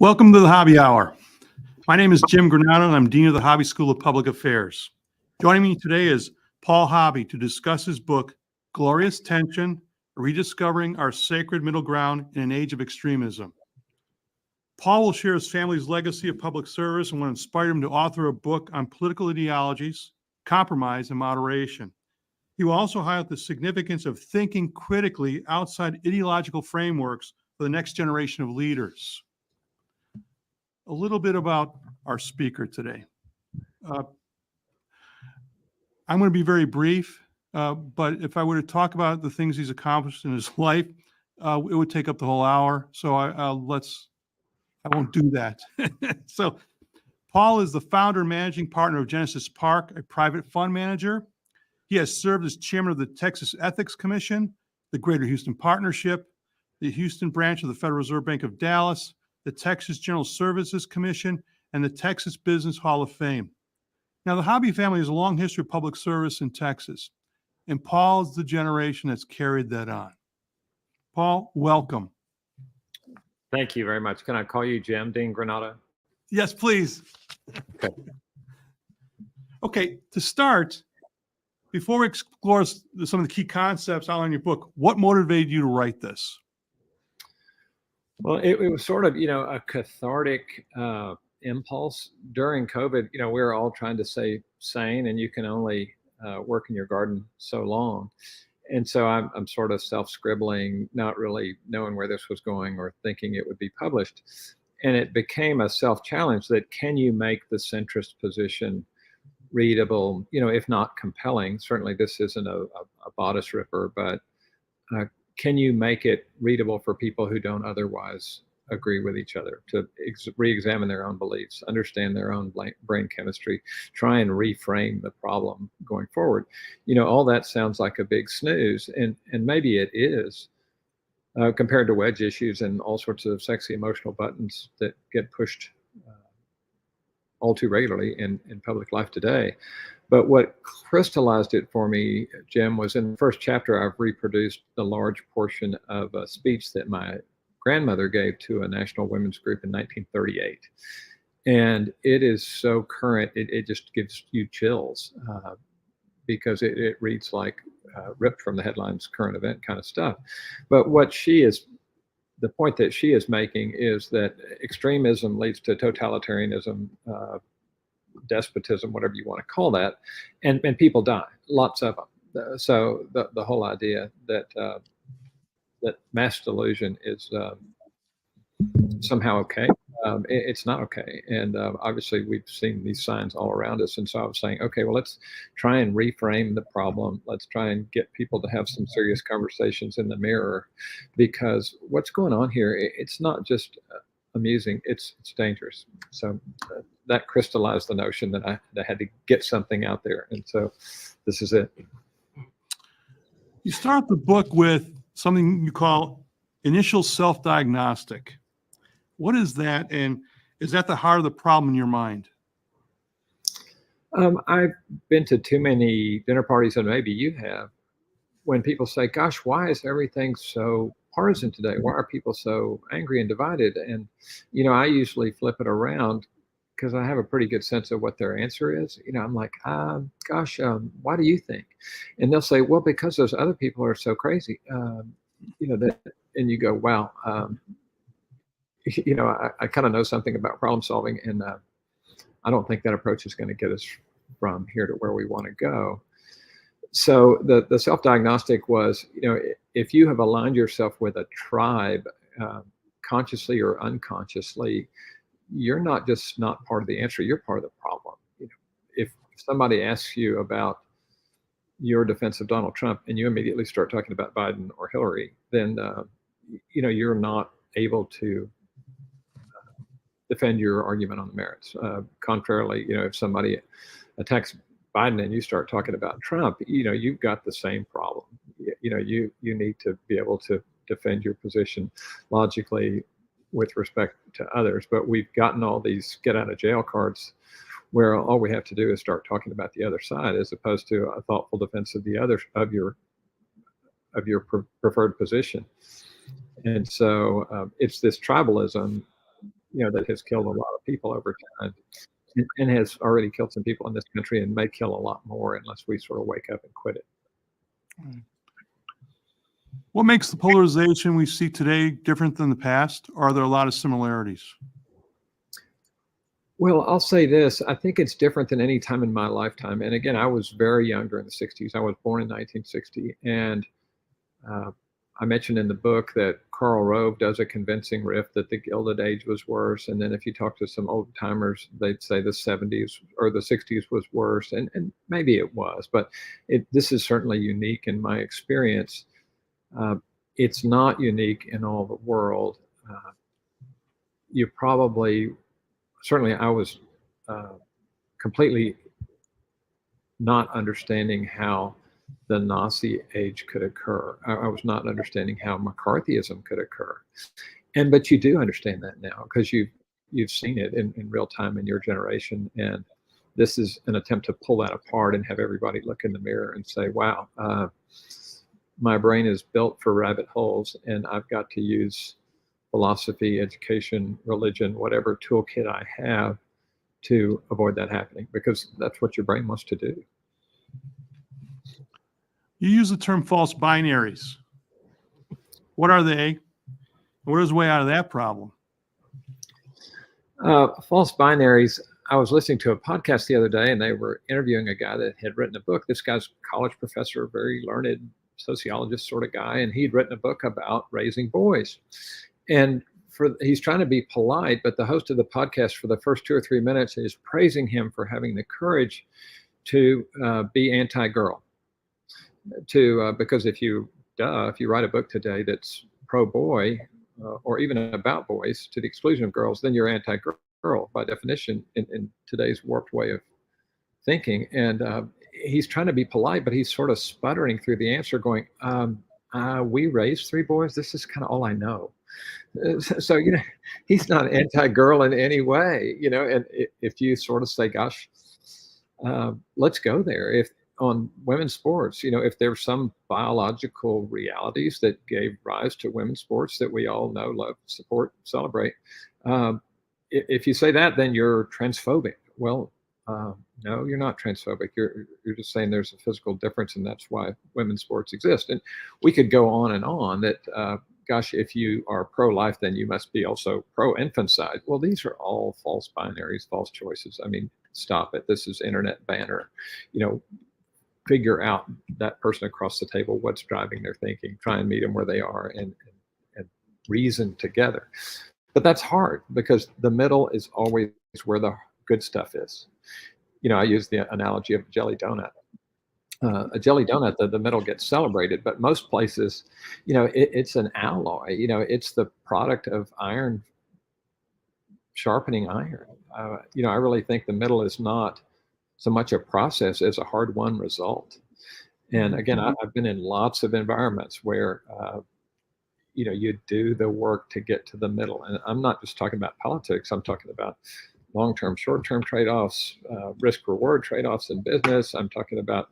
Welcome to the Hobby Hour. My name is Jim Granato, and I'm Dean of the Hobby School of Public Affairs. Joining me today is Paul Hobby to discuss his book, Glorious Tension, Rediscovering Our Sacred Middle Ground in an Age of Extremism. Paul will share his family's legacy of public service and what inspired him to author a book on political ideologies, compromise, and moderation. He will also highlight the significance of thinking critically outside ideological frameworks for the next generation of leaders. A little bit about our speaker today. I'm going to be very brief, but if I were to talk about the things he's accomplished in his life, it would take up the whole hour. So I won't do that. So Paul is the founder and managing partner of Genesis Park, a private fund manager. He has served as chairman of the Texas Ethics Commission, the Greater Houston Partnership, the Houston branch of the Federal Reserve Bank of Dallas, the Texas General Services Commission, and the Texas Business Hall of Fame. Now, the Hobby family has a long history of public service in Texas, and Paul is the generation that's carried that on. Paul, welcome. Thank you very much. Can I call you Jim, Dean Granato? Yes, please. Okay. Okay, to start, before we explore some of the key concepts outlined in your book, what motivated you to write this? Well, it was sort of, a cathartic impulse during COVID. We were all trying to stay sane, and you can only work in your garden so long. And so I'm sort of self-scribbling, not really knowing where this was going or thinking it would be published. And it became a self-challenge that can you make the centrist position readable, if not compelling. Certainly this isn't a bodice ripper, but can you make it readable for people who don't otherwise agree with each other, to re-examine their own beliefs, understand their own brain chemistry, try and reframe the problem going forward? All that sounds like a big snooze, and maybe it is, compared to wedge issues and all sorts of sexy emotional buttons that get pushed all too regularly in public life today. But what crystallized it for me, Jim, was in the first chapter, I've reproduced a large portion of a speech that my grandmother gave to a national women's group in 1938. And it is so current, it just gives you chills because it reads like ripped from the headlines, current event kind of stuff. But the point that she is making is that extremism leads to totalitarianism, despotism, whatever you want to call that, and people die, lots of them. So the whole idea that that mass delusion is somehow okay, it's not okay. And obviously we've seen these signs all around us. And so I was saying, okay, well, let's try and reframe the problem. Let's try and get people to have some serious conversations in the mirror, because what's going on here, it's not just amusing, it's dangerous. So that crystallized the notion that I had to get something out there. And so this is it. You start the book with something you call initial self-diagnostic. What is that, and is that the heart of the problem in your mind? I've been to too many dinner parties, and maybe you have, when people say, gosh, why is everything so partisan today? Why are people so angry and divided? And, I usually flip it around because I have a pretty good sense of what their answer is. I'm like, gosh, why do you think? And they'll say, well, because those other people are so crazy. And you go, wow, I kind of know something about problem solving, and I don't think that approach is going to get us from here to where we want to go. So the self-diagnostic was, if you have aligned yourself with a tribe, consciously or unconsciously, you're not just not part of the answer, you're part of the problem. If somebody asks you about your defense of Donald Trump and you immediately start talking about Biden or Hillary, then you're not able to defend your argument on the merits. Contrarily, if somebody attacks Biden and you start talking about Trump, you've got the same problem. You need to be able to defend your position logically with respect to others. But we've gotten all these get out of jail cards where all we have to do is start talking about the other side, as opposed to a thoughtful defense of the other, of your preferred position. And so it's this tribalism that has killed a lot of people over time, and has already killed some people in this country, and may kill a lot more unless we sort of wake up and quit it. What makes the polarization we see today different than the past? Are there a lot of similarities? Well, I'll say this. I think it's different than any time in my lifetime. And again, I was very young during the 60s. I was born in 1960. And I mentioned in the book that Karl Rove does a convincing riff that the Gilded Age was worse. And then if you talk to some old timers, they'd say the 70s or the 60s was worse. And maybe it was, but this is certainly unique in my experience. It's not unique in all the world. You probably, certainly I was completely not understanding how the Nazi age could occur. I was not understanding how McCarthyism could occur. But you do understand that now because you've seen it in real time in your generation. And this is an attempt to pull that apart and have everybody look in the mirror and say, wow, my brain is built for rabbit holes, and I've got to use philosophy, education, religion, whatever toolkit I have to avoid that happening, because that's what your brain wants to do. You use the term false binaries. What are they? What is the way out of that problem? False binaries. I was listening to a podcast the other day, and they were interviewing a guy that had written a book. This guy's a college professor, very learned sociologist sort of guy, and he'd written a book about raising boys. And he's trying to be polite, but the host of the podcast for the first 2 or 3 minutes is praising him for having the courage to be anti-girl. Because if you write a book today that's pro-boy or even about boys to the exclusion of girls, then you're anti-girl by definition in today's warped way of thinking. And he's trying to be polite, but he's sort of sputtering through the answer going, we raised 3 boys. This is kind of all I know. So, he's not anti-girl in any way, and if you sort of say, gosh, let's go there. If on women's sports, if there's some biological realities that gave rise to women's sports that we all know, love, support, celebrate, if you say that, then you're transphobic. Well, no, you're not transphobic. You're just saying there's a physical difference, and that's why women's sports exist. And we could go on and on that, gosh, if you are pro-life, then you must be also pro-infanticide. Well, these are all false binaries, false choices. I mean, stop it. This is internet banter. Figure out that person across the table, what's driving their thinking, try and meet them where they are and reason together. But that's hard because the middle is always where the good stuff is. I use the analogy of a jelly donut. A jelly donut, the middle gets celebrated, but most places, it's an alloy. It's the product of iron sharpening iron. I really think the middle is not so much a process as a hard-won result. And again, I've been in lots of environments where, you do the work to get to the middle. And I'm not just talking about politics. I'm talking about long-term, short-term trade-offs, risk-reward trade-offs in business. I'm talking about,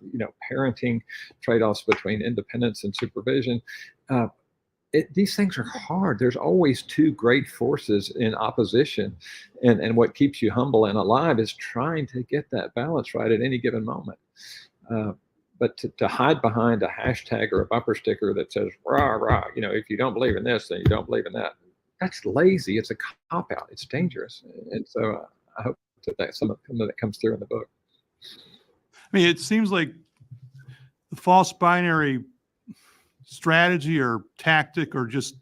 parenting trade-offs between independence and supervision. These things are hard. There's always 2 great forces in opposition. And what keeps you humble and alive is trying to get that balance right at any given moment. But to hide behind a hashtag or a bumper sticker that says, rah, rah, if you don't believe in this, then you don't believe in that. That's lazy. It's a cop-out. It's dangerous. And so I hope that some of that comes through in the book. I mean, it seems like the false binary strategy or tactic or just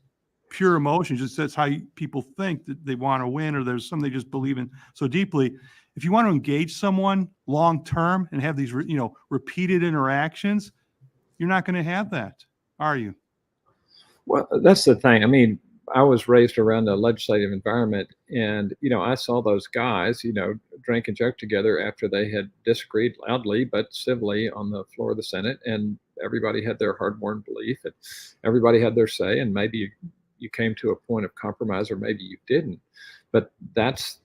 pure emotion, just that's how people think that they want to win, or there's something they just believe in so deeply. If you want to engage someone long-term and have these, repeated interactions, you're not going to have that, are you? Well, that's the thing. I mean, I was raised around a legislative environment, and, I saw those guys, drink and joke together after they had disagreed loudly but civilly on the floor of the Senate, and everybody had their hard-won belief, and everybody had their say, and maybe you came to a point of compromise, or maybe you didn't. But that's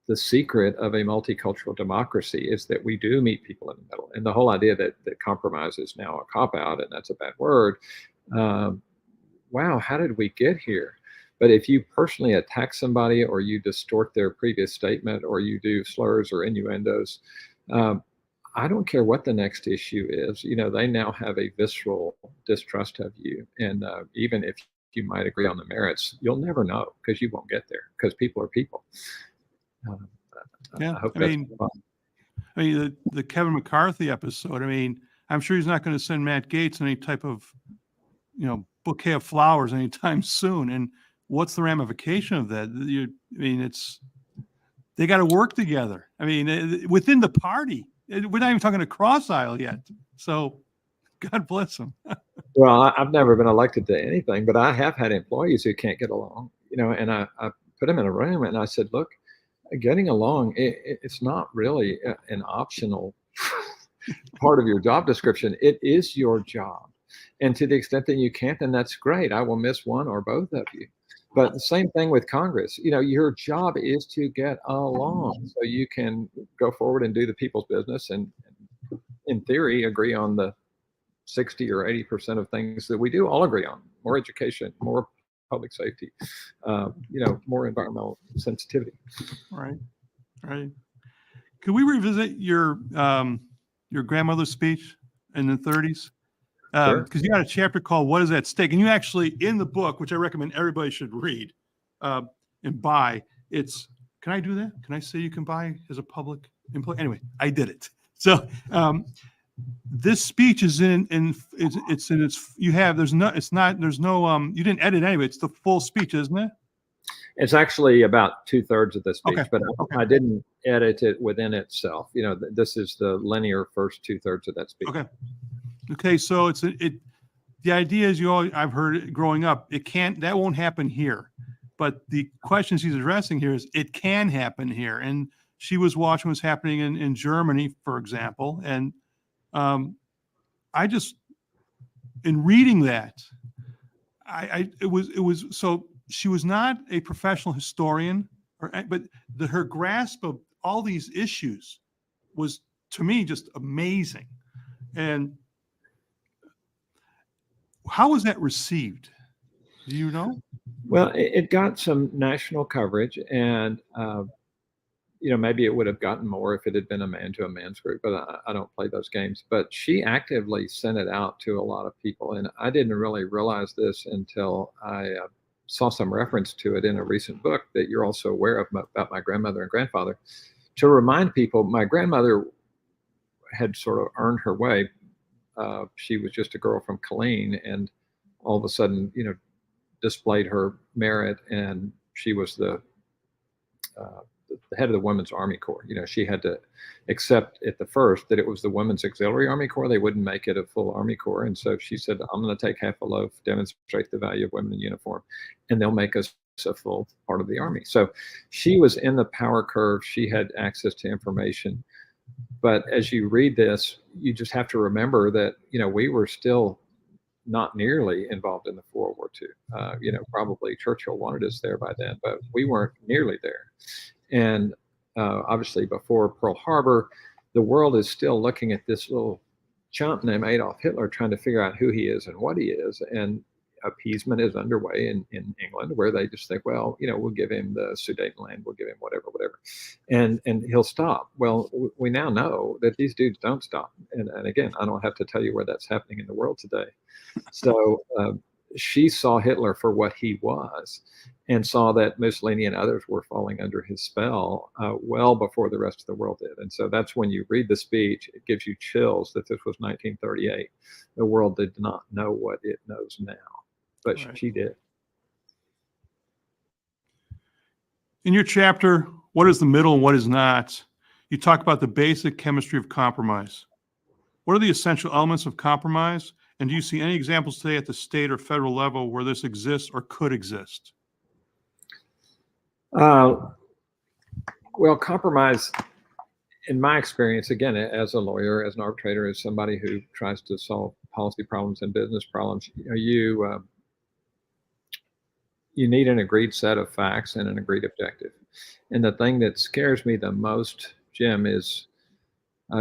the secret of a multicultural democracy, is that we do meet people in the middle. And the whole idea that compromise is now a cop-out, and that's a bad word. Wow, how did we get here? But if you personally attack somebody, or you distort their previous statement, or you do slurs or innuendos, um, I don't care what the next issue is. They now have a visceral distrust of you. And even if you might agree on the merits, you'll never know, because you won't get there, because people are people. Um, Yeah. I hope I that's mean, fun. the Kevin McCarthy episode, I mean, I'm sure he's not going to send Matt Gaetz any type of, bouquet of flowers anytime soon. And what's the ramification of that? They got to work together. I mean, within the party, we're not even talking across aisle yet. So God bless them. Well, I've never been elected to anything, but I have had employees who can't get along, and I put them in a room and I said, look, getting along, it's not really an optional part of your job description. It is your job. And to the extent that you can't, then that's great. I will miss one or both of you. But the same thing with Congress. Your job is to get along so you can go forward and do the people's business, and in theory, agree on the 60 or 80% of things that we do all agree on: more education, more public safety, more environmental sensitivity. Right. Could we revisit your grandmother's speech in the 30s? Sure. Because you got a chapter called "What Is at Stake," and you actually, in the book, which I recommend everybody should read and buy. Can I do that? Can I say you can buy as a public employee? Anyway, I did it. So this speech is you didn't edit anyway. It's the full speech, isn't it? It's actually about 2/3 of the speech, Okay. but I didn't edit it within itself. This is the linear first 2/3 of that speech. Okay. So the idea is I've heard it growing up. That won't happen here, but the question she's addressing here is it can happen here. And she was watching what's happening in Germany, for example. And in reading that, so she was not a professional historian, but her grasp of all these issues was, to me, just amazing. And how was that received? Do you know? Well, it got some national coverage, and maybe it would have gotten more if it had been a man to a man's group, but I don't play those games. But she actively sent it out to a lot of people, and I didn't really realize this until I saw some reference to it in a recent book that you're also aware of, about my grandmother and grandfather. To remind people, my grandmother had sort of earned her way. She was just a girl from Killeen, and all of a sudden, displayed her merit, and she was the head of the Women's Army Corps. She had to accept at the first that it was the Women's Auxiliary Army Corps. They wouldn't make it a full Army Corps. And so she said, I'm going to take half a loaf, demonstrate the value of women in uniform, and they'll make us a full part of the Army. So she was in the power curve. She had access to information. But as you read this, you just have to remember that, we were still not nearly involved in the World War II. Probably Churchill wanted us there by then, but we weren't nearly there. And obviously before Pearl Harbor, the world is still looking at this little chump named Adolf Hitler, trying to figure out who he is and what he is. And appeasement is underway in England, where they just think, well, we'll give him the Sudetenland, we'll give him whatever, and he'll stop. Well, we now know that these dudes don't stop. And again, I don't have to tell you where that's happening in the world today. So she saw Hitler for what he was, and saw that Mussolini and others were falling under his spell well before the rest of the world did. And so that's when you read the speech, it gives you chills that this was 1938. The world did not know what it knows now, but Right. she did. In your chapter, "What is the Middle and What is Not?" you talk about the basic chemistry of compromise. What are the essential elements of compromise? And do you see any examples today at the state or federal level where this exists or could exist? Well, compromise, in my experience, again, as a lawyer, as an arbitrator, as somebody who tries to solve policy problems and business problems, you need an agreed set of facts and an agreed objective. And the thing that scares me the most, Jim, is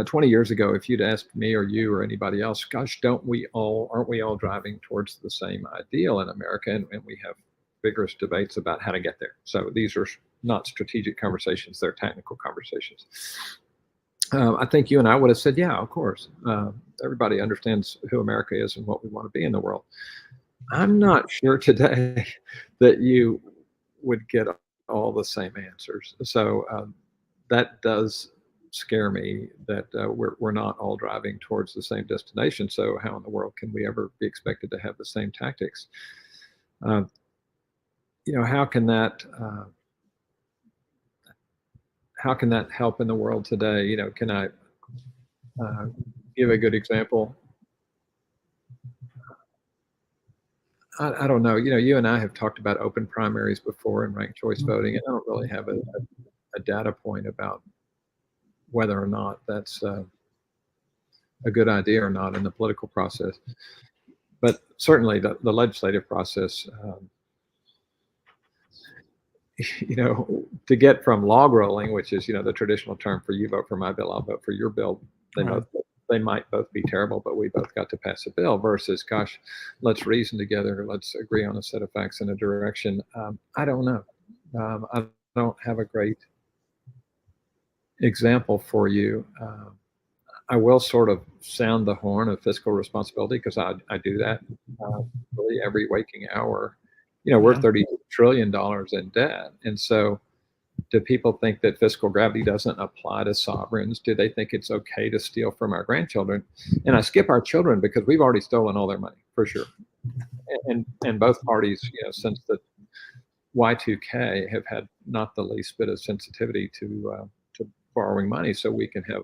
20 years ago, if you'd asked me or you or anybody else, gosh, aren't we all driving towards the same ideal in America? And we have vigorous debates about how to get there. So these are not strategic conversations; they're technical conversations. I think you and I would have said, yeah, of course. Everybody understands who America is and what we want to be in the world. I'm not sure today that you would get all the same answers. So that does scare me that we're not all driving towards the same destination. So how in the world can we ever be expected to have the same tactics? How can that help in the world today? Can I give a good example? I don't know. You and I have talked about open primaries before and ranked choice voting, and I don't really have a data point about whether or not that's a good idea or not in the political process. But certainly the legislative process, to get from log rolling, which is, the traditional term for you vote for my bill, I'll vote for your bill. They might both be terrible, but we both got to pass a bill versus, gosh, let's reason together. Let's agree on a set of facts and a direction. I don't know. I don't have a great example for you. I will sort of sound the horn of fiscal responsibility because I do that really every waking hour. We're $30 trillion in debt. And so do people think that fiscal gravity doesn't apply to sovereigns? Do they think it's okay to steal from our grandchildren? And I skip our children because we've already stolen all their money, for sure. And both parties, since the Y2K have had not the least bit of sensitivity to borrowing money so we can have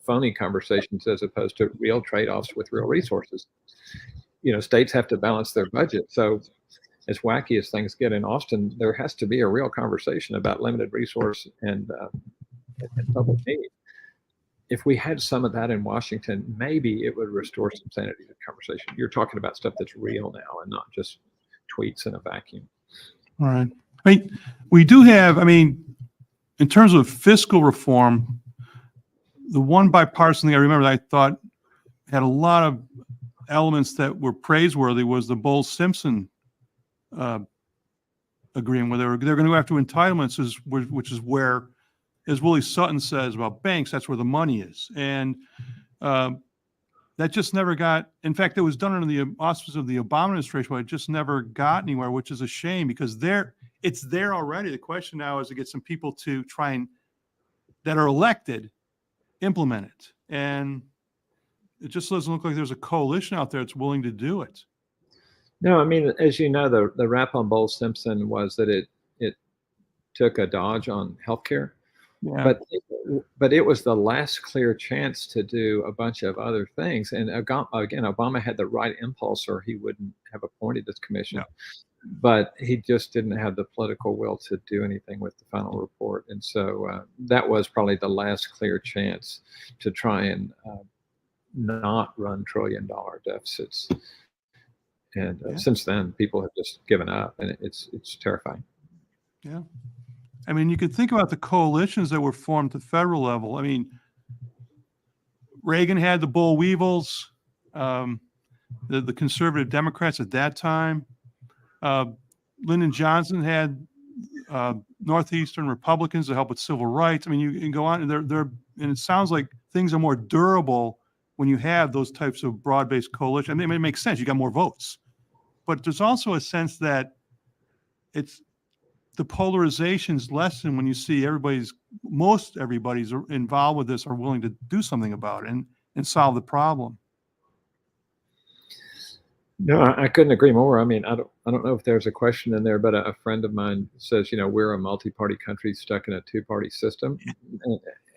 phony conversations as opposed to real trade-offs with real resources. States have to balance their budget. So as wacky as things get in Austin, there has to be a real conversation about limited resource and public need. If we had some of that in Washington, maybe it would restore some sanity to the conversation. You're talking about stuff that's real now and not just tweets in a vacuum. All right. We do have, in terms of fiscal reform, the one bipartisan thing I remember that I thought had a lot of elements that were praiseworthy was the Bowles-Simpson agreement, where they're going to go after entitlements, which is where, as Willie Sutton says about banks, that's where the money is. And that just never got, in fact, it was done under the auspices of the Obama administration, but it just never got anywhere, which is a shame because it's there already. The question now is to get some people to try and, that are elected, implement it. And it just doesn't look like there's a coalition out there that's willing to do it. No, as you know, the rap on Bowles-Simpson was that it took a dodge on healthcare. Yeah. But it was the last clear chance to do a bunch of other things. And again, Obama had the right impulse or he wouldn't have appointed this commission. Yeah. But he just didn't have the political will to do anything with the final report. And so that was probably the last clear chance to try and not run trillion-dollar deficits. And since then, people have just given up, and it's terrifying. Yeah. You could think about the coalitions that were formed at the federal level. Reagan had the Boll Weevils, the conservative Democrats at that time. Lyndon Johnson had Northeastern Republicans to help with civil rights. You can go on, and it sounds like things are more durable when you have those types of broad-based coalition. It makes sense. You got more votes. But there's also a sense that the polarization's lessen when you see most everybody's involved with this are willing to do something about it and solve the problem. No, I couldn't agree more. I don't know if there's a question in there, but a friend of mine says, we're a multi-party country stuck in a two-party system.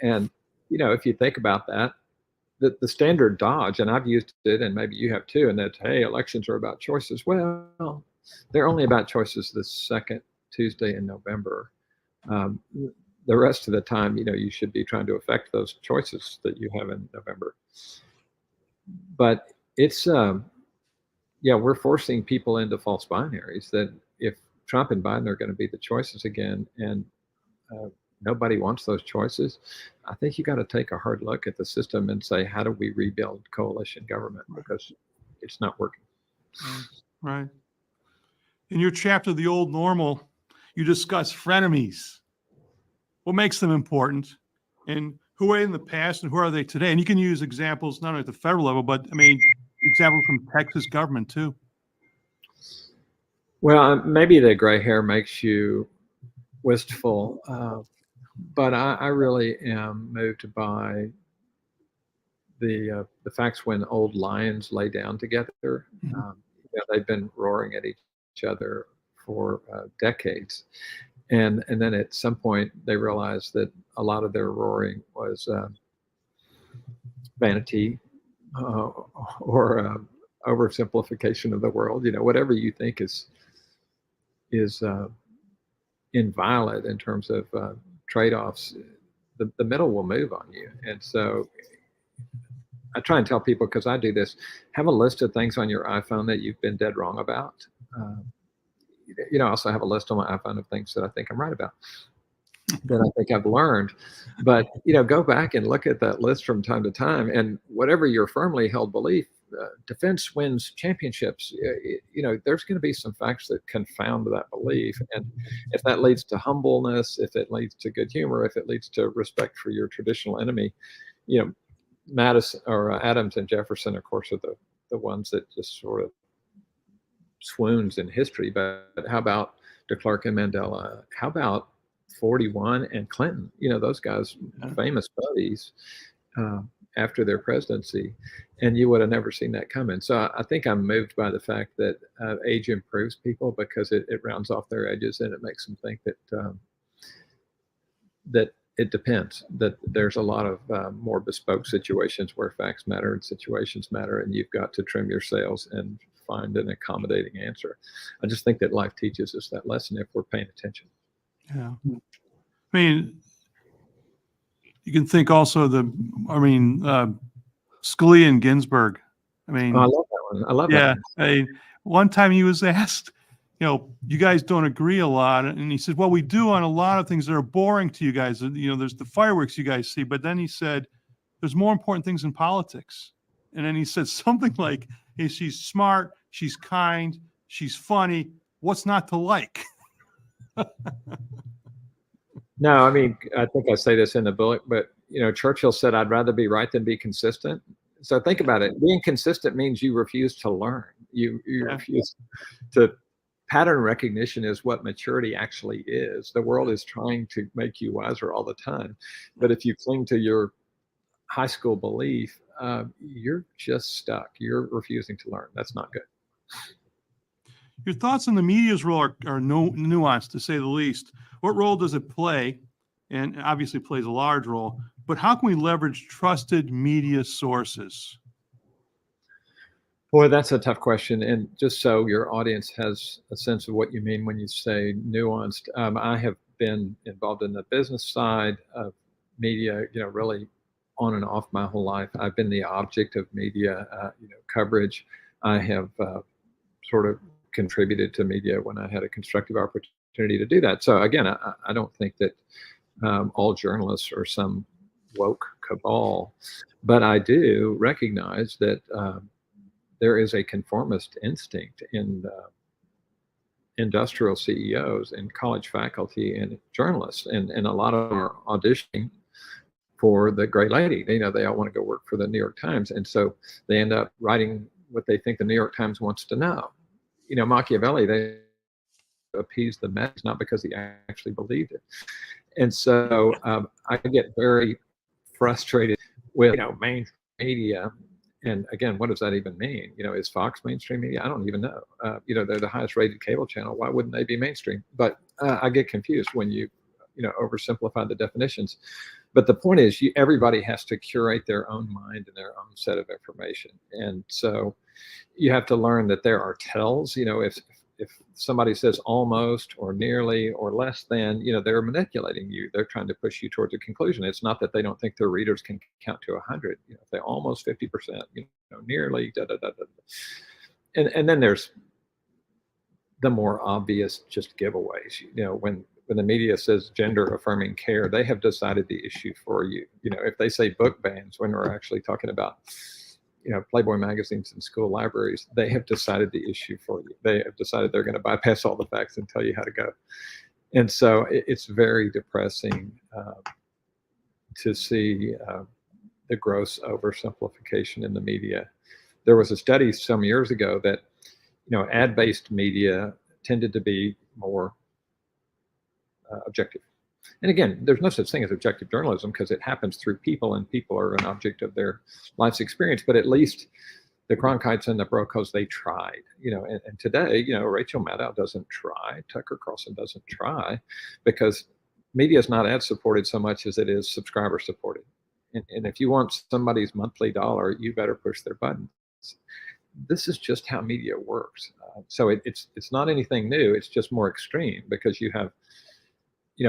And if you think about that, the standard dodge, and I've used it, and maybe you have too, and that, hey, elections are about choices. Well, they're only about choices the second Tuesday in November. The rest of the time, you should be trying to affect those choices that you have in November. But it's, we're forcing people into false binaries that if Trump and Biden are going to be the choices again, and nobody wants those choices, I think you got to take a hard look at the system and say, how do we rebuild coalition government? Because it's not working. Right. In your chapter, The Old Normal, you discuss frenemies. What makes them important? And who are they in the past and who are they today? And you can use examples not only at the federal level, but I mean, examples from Texas government too. Well, maybe the gray hair makes you wistful, but I really am moved by the facts when old lions lay down together. They've been roaring at each other for decades, and then at some point they realized that a lot of their roaring was vanity or oversimplification of the world. Whatever you think is inviolate in terms of trade-offs, the middle will move on you. And so I try and tell people, because I do this, have a list of things on your iPhone that you've been dead wrong about. I also have a list on my iPhone of things that I think I'm right about, that I think I've learned. But, go back and look at that list from time to time, and whatever your firmly held belief, defense wins championships. There's going to be some facts that confound that belief. And if that leads to humbleness, if it leads to good humor, if it leads to respect for your traditional enemy, Madison or Adams and Jefferson, of course, are the ones that just sort of swoons in history. But how about de Klerk and Mandela? How about 41 and Clinton? Those guys, famous buddies after their presidency, and you would have never seen that coming. So I think I'm moved by the fact that age improves people, because it rounds off their edges, and it makes them think that it depends, that there's a lot of more bespoke situations where facts matter and situations matter, and you've got to trim your sails and find an accommodating answer. I just think that life teaches us that lesson if we're paying attention. Yeah. I mean, you can think also Scalia and Ginsburg. I mean, I love that one. I love that one. One time he was asked, you guys don't agree a lot. And he said, well, we do on a lot of things that are boring to you guys. There's the fireworks you guys see. But then he said, there's more important things in politics. And then he said something like, hey, she's smart, she's kind, she's funny. What's not to like? No, I mean, I think I say this in the book, but Churchill said, "I'd rather be right than be consistent." So think about it. Being consistent means you refuse to learn. You refuse to. Pattern recognition is what maturity actually is. The world is trying to make you wiser all the time, but if you cling to your high school belief, you're just stuck. You're refusing to learn. That's not good. Your thoughts on the media's role are nuanced, to say the least. What role does it play? And obviously plays a large role, but how can we leverage trusted media sources? Boy, that's a tough question. And just so your audience has a sense of what you mean when you say nuanced, I have been involved in the business side of media, really on and off my whole life. I've been the object of media, coverage. I have sort of contributed to media when I had a constructive opportunity to do that. So again, I don't think that all journalists are some woke cabal, but I do recognize that there is a conformist instinct in industrial CEOs and college faculty and journalists, and a lot of them are auditioning for the great lady. They all want to go work for the New York Times, and so they end up writing what they think the New York Times wants to know. Machiavelli, they appeased the masses, not because he actually believed it. And so I get very frustrated with mainstream media. And again, what does that even mean? Is Fox mainstream media? I don't even know. They're the highest rated cable channel. Why wouldn't they be mainstream? But I get confused when you oversimplify the definitions. But the point is, everybody has to curate their own mind and their own set of information. And so you have to learn that there are tells. If somebody says almost or nearly or less than, they're manipulating you. They're trying to push you towards a conclusion. It's not that they don't think their readers can count to 100. If they almost 50%, nearly, da da da da. And then there's the more obvious just giveaways. When the media says gender affirming care, they have decided the issue for you. If they say book bans when we're actually talking about Playboy magazines in school libraries, they have decided the issue for you. They have decided they're going to bypass all the facts and tell you how to go. And so it's very depressing to see the gross oversimplification in the media. There was a study some years ago that, ad-based media tended to be more objective. And again, there's no such thing as objective journalism because it happens through people, and people are an object of their life's experience. But at least the Cronkites and the Brocos, they tried, and today, Rachel Maddow doesn't try, Tucker Carlson doesn't try, because media is not ad supported so much as it is subscriber supported. And if you want somebody's monthly dollar, you better push their buttons. This is just how media works. So it's not anything new. It's just more extreme because you have,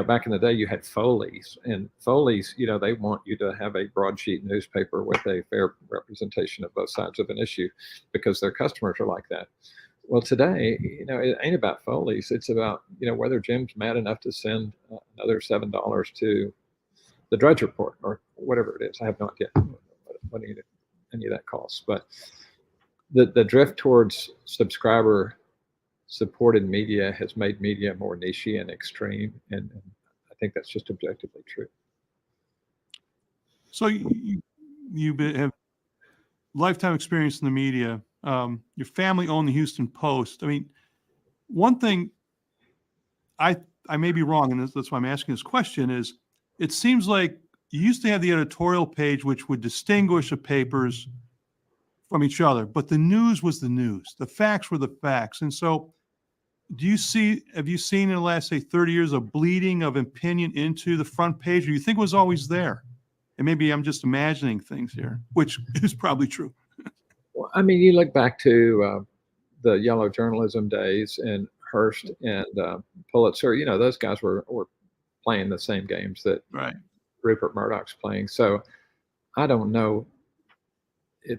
back in the day, you had Foley's, and Foley's, they want you to have a broadsheet newspaper with a fair representation of both sides of an issue because their customers are like that. Well, today, it ain't about Foley's. It's about, whether Jim's mad enough to send another $7 to the Drudge Report or whatever it is. I have no idea what any of that costs. But the drift towards subscriber supported media has made media more niche and extreme, and I think that's just objectively true. So you have lifetime experience in the media. Your family owned the Houston Post. I mean, one thing I may be wrong, and that's why I'm asking this question, is it seems like you used to have the editorial page which would distinguish the papers from each other, but the news was the news. The facts were the facts. And so have you seen in the last, say, 30 years a bleeding of opinion into the front page, or you think it was always there? And maybe I'm just imagining things here, which is probably true. Well, I mean, you look back to the yellow journalism days and Hearst and Pulitzer, those guys were playing the same games that right. Rupert Murdoch's playing. So I don't know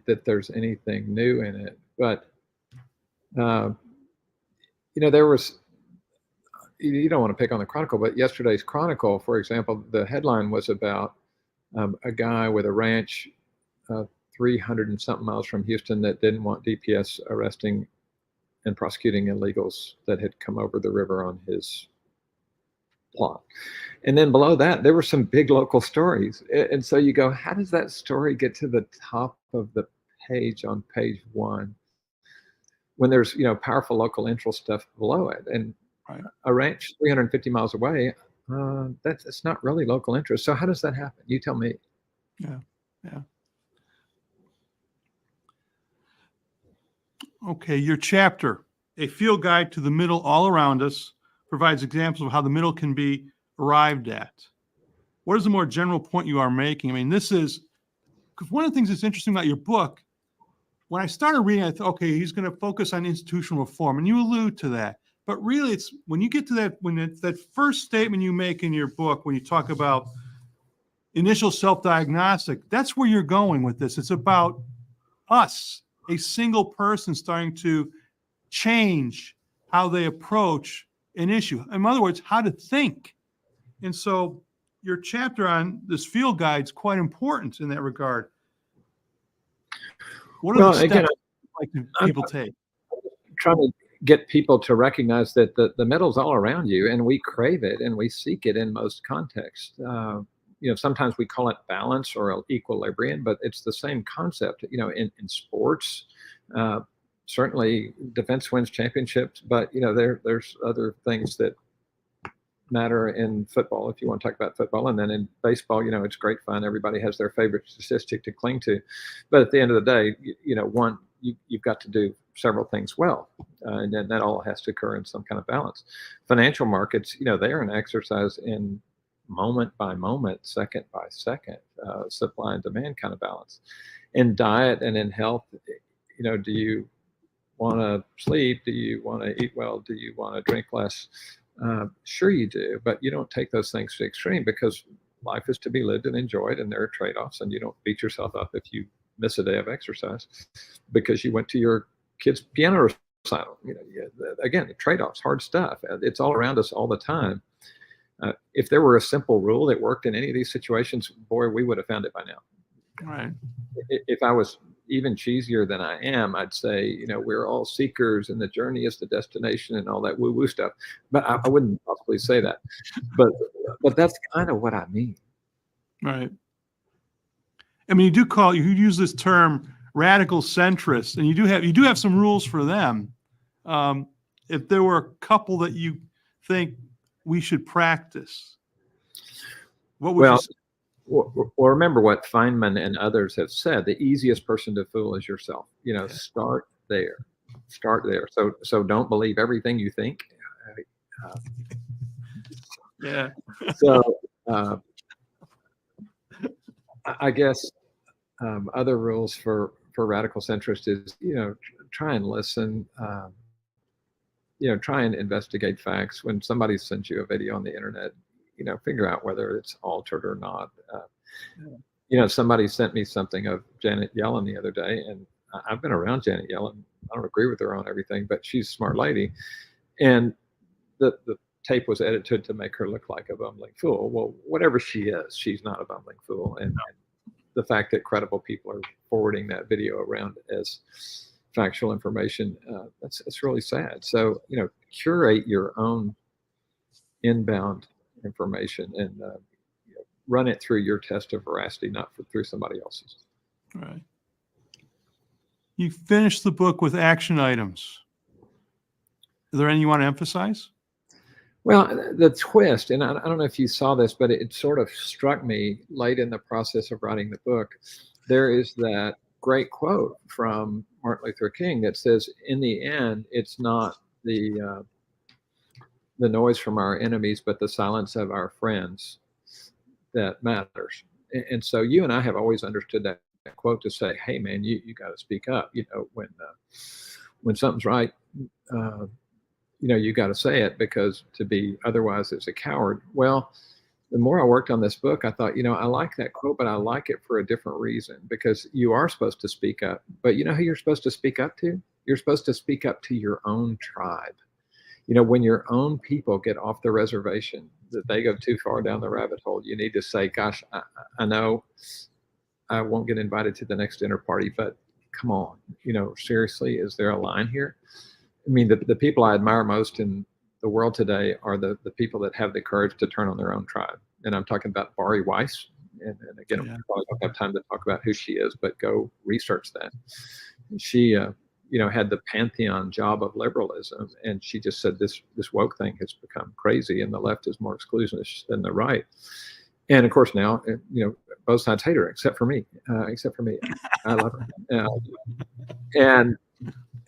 that there's anything new in it, but there was, you don't want to pick on the Chronicle, but yesterday's Chronicle, for example, the headline was about a guy with a ranch 300 and something miles from Houston that didn't want DPS arresting and prosecuting illegals that had come over the river on his plot. And then below that, there were some big local stories. And so you go, how does that story get to the top of the page on page one when there's, powerful local interest stuff below it? And right. A ranch 350 miles away, that's not really local interest. So how does that happen? You tell me. Yeah. Okay, your chapter, A Field Guide to the Middle All Around Us, provides examples of how the middle can be arrived at. What is the more general point you are making? I mean, because one of the things that's interesting about your book, when I started reading, I thought, okay, he's going to focus on institutional reform, and you allude to that. But really, it's when you get to that, that first statement you make in your book, when you talk about initial self-diagnostic, that's where you're going with this. It's about us, a single person starting to change how they approach an issue. In other words, how to think. And so your chapter on this field guide is quite important in that regard. What are the steps people take? Trying to get people to recognize that the middle's all around you, and we crave it and we seek it in most contexts. Sometimes we call it balance or equilibrium, but it's the same concept. In sports, certainly defense wins championships, but there's other things that matter in football, if you want to talk about football. And then in baseball, it's great fun. Everybody has their favorite statistic to cling to. But at the end of the day, you've got to do several things well. And then that all has to occur in some kind of balance. Financial markets, they're an exercise in moment by moment, second by second, supply and demand kind of balance. In diet and in health, do you want to sleep? Do you want to eat well? Do you want to drink less? Sure you do, but you don't take those things to extreme because life is to be lived and enjoyed, and there are trade-offs, and you don't beat yourself up if you miss a day of exercise because you went to your kid's piano recital. Again, the trade-offs, hard stuff. It's all around us all the time. If there were a simple rule that worked in any of these situations, boy, we would have found it by now. Right. If I was, even cheesier than I am, I'd say, you know, we're all seekers and the journey is the destination and all that woo-woo stuff. But I wouldn't possibly say that. But that's kind of what I mean. Right. I mean, you use this term radical centrist, and you do have some rules for them. If there were a couple that you think we should practice, what would you say? Well, remember what Feynman and others have said: the easiest person to fool is yourself. You know, start there. Start there. So don't believe everything you think. Yeah. So I guess other rules for radical centrist is, you know, try and listen. You know, try and investigate facts. When somebody sends you a video on the internet, you know, figure out whether it's altered or not. You know, somebody sent me something of Janet Yellen the other day, and I've been around Janet Yellen. I don't agree with her on everything, but she's a smart lady. And the tape was edited to make her look like a bumbling fool. Well, whatever she is, she's not a bumbling fool. And the fact that credible people are forwarding that video around as factual information, it's really sad. So, you know, curate your own inbound information and you know, run it through your test of veracity, not through somebody else's. Right. You finished the book with action items. Is there any you want to emphasize? Well, the twist, and I don't know if you saw this, but it sort of struck me late in the process of writing the book. There is that great quote from Martin Luther King that says, in the end, it's not the noise from our enemies, but the silence of our friends that matters. And so you and I have always understood that quote to say, hey, man, you got to speak up. You know, when something's right, you know, you got to say it, because to be otherwise is a coward. Well, the more I worked on this book, I thought, you know, I like that quote, but I like it for a different reason, because you are supposed to speak up. But you know who you're supposed to speak up to? You're supposed to speak up to your own tribe. You know, when your own people get off the reservation, that they go too far down the rabbit hole, you need to say, gosh, I know I won't get invited to the next dinner party, but come on, you know, seriously, is there a line here? I mean, the people I admire most in the world today are the people that have the courage to turn on their own tribe. And I'm talking about Bari Weiss. And again, I probably don't have time to talk about who she is, but go research that. She, you know, had the pantheon job of liberalism, and she just said this woke thing has become crazy, and the left is more exclusionist than the right. And of course now, you know, both sides hate her except for me. I love her.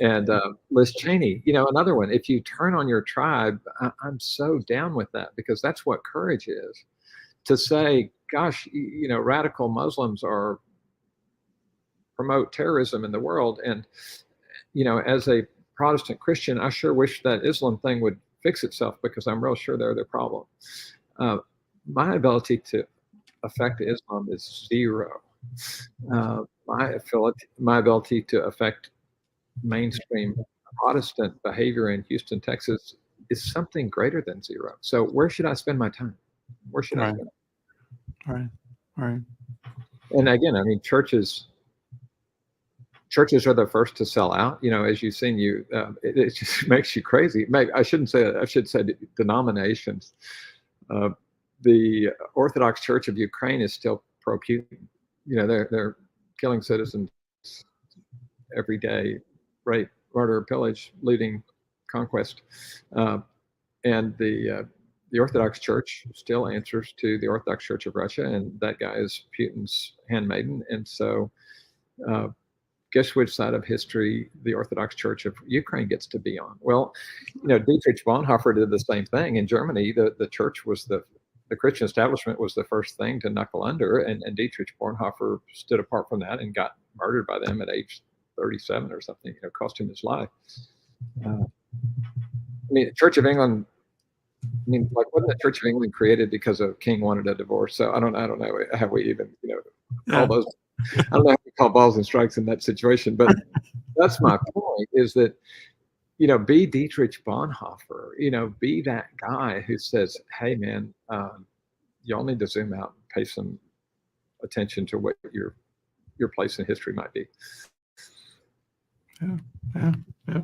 And Liz Cheney, you know, another one. If you turn on your tribe, I'm so down with that, because that's what courage is. To say, gosh, you know, radical Muslims promote terrorism in the world, and you know, as a Protestant Christian, I sure wish that Islam thing would fix itself, because I'm real sure they're the problem. My ability to affect Islam is zero. My ability to affect mainstream Protestant behavior in Houston, Texas is something greater than zero. So where should I spend my time? Where should I spend it? Right. And again, I mean, churches are the first to sell out. You know, as you've seen, it just makes you crazy. Maybe I shouldn't say that. I should say denominations. The Orthodox Church of Ukraine is still pro-Putin. You know, they're killing citizens every day, rape, murder, pillage, looting, conquest, and the Orthodox Church still answers to the Orthodox Church of Russia, and that guy is Putin's handmaiden. And so, guess which side of history the Orthodox Church of Ukraine gets to be on? Well, you know, Dietrich Bonhoeffer did the same thing in Germany. The church was the Christian establishment was the first thing to knuckle under, and Dietrich Bonhoeffer stood apart from that and got murdered by them at age 37 or something. You know, cost him his life. I mean, the Church of England. I mean, like, wasn't the Church of England created because a king wanted a divorce? So I don't know how we even, you know, call those. I don't know how we call balls and strikes in that situation. But that's my point: is that, you know, be Dietrich Bonhoeffer. You know, be that guy who says, "Hey, man, y'all need to zoom out and pay some attention to what your place in history might be." Yeah, yeah, yeah.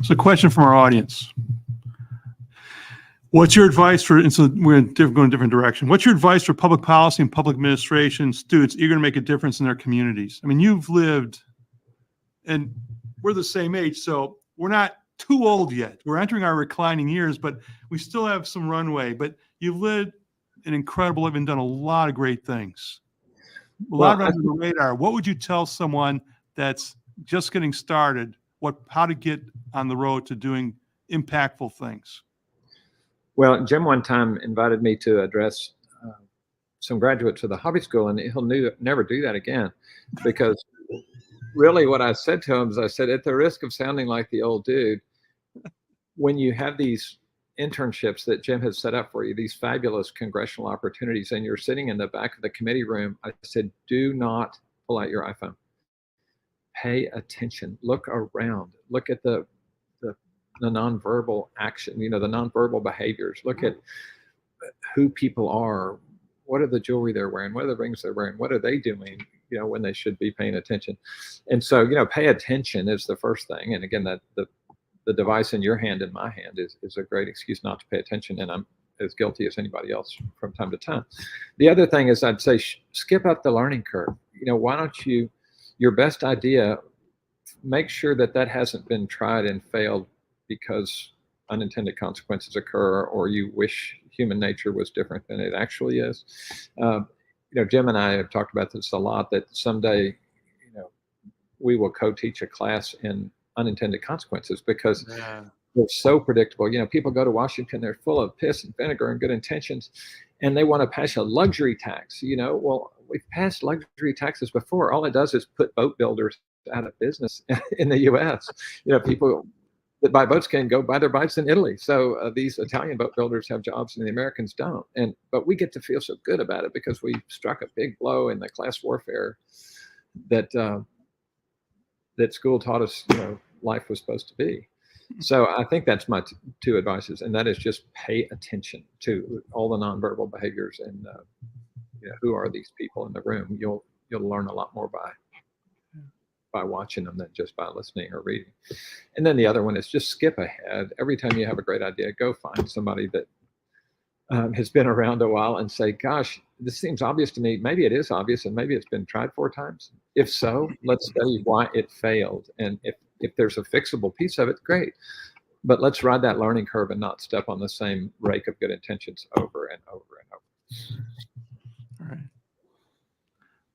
So, a question from our audience. What's your advice for, and so we're going a different direction. What's your advice for public policy and public administration students eager to make a difference in their communities? I mean, you've lived, and we're the same age, so we're not too old yet. We're entering our reclining years, but we still have some runway. But you've lived an incredible life and done a lot of great things. A lot of under the radar. What would you tell someone that's just getting started, how to get on the road to doing impactful things? Well, Jim one time invited me to address some graduates of the hobby school, and he'll never do that again, because really what I said to him is, I said, at the risk of sounding like the old dude, when you have these internships that Jim has set up for you, these fabulous congressional opportunities, and you're sitting in the back of the committee room, I said, do not pull out your iPhone. Pay attention. Look around. Look at the nonverbal action, the nonverbal behaviors. Look at who people are. What are the jewelry they're wearing? What are the rings they're wearing? What are they doing, when they should be paying attention? And so, pay attention is the first thing. And again, that the device in your hand and my hand is a great excuse not to pay attention. And I'm as guilty as anybody else from time to time. The other thing is, I'd say skip up the learning curve. Why don't you, your best idea, make sure that hasn't been tried and failed because unintended consequences occur, or you wish human nature was different than it actually is. Jim and I have talked about this a lot, that someday, we will co-teach a class in unintended consequences, because they're so predictable. People go to Washington, they're full of piss and vinegar and good intentions, and they want to pass a luxury tax. Well, we've passed luxury taxes before. All it does is put boat builders out of business in the U.S. People that buy boats can go buy their boats in Italy. So these Italian boat builders have jobs and the Americans don't. But we get to feel so good about it because we struck a big blow in the class warfare that school taught us, life was supposed to be. So I think that's my two advices, and that is just pay attention to all the nonverbal behaviors, and who are these people in the room. You'll learn a lot more by watching them than just by listening or reading. And then the other one is just skip ahead. Every time you have a great idea, go find somebody that has been around a while and say, gosh, this seems obvious to me. Maybe it is obvious, and maybe it's been tried 4 times. If so, let's study why it failed. And if there's a fixable piece of it, great. But let's ride that learning curve and not step on the same rake of good intentions over and over and over. All right.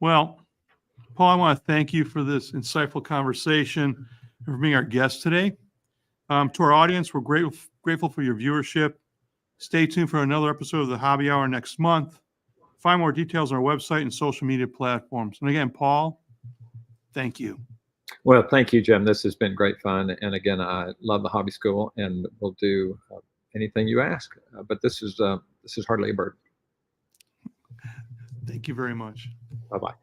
Well, Paul, I want to thank you for this insightful conversation and for being our guest today. To our audience, we're grateful for your viewership. Stay tuned for another episode of the Hobby Hour next month. Find more details on our website and social media platforms. And again, Paul, thank you. Well, thank you, Jim. This has been great fun. And again, I love the Hobby School, and we'll do anything you ask. But this is hardly a burden. Thank you very much. Bye-bye.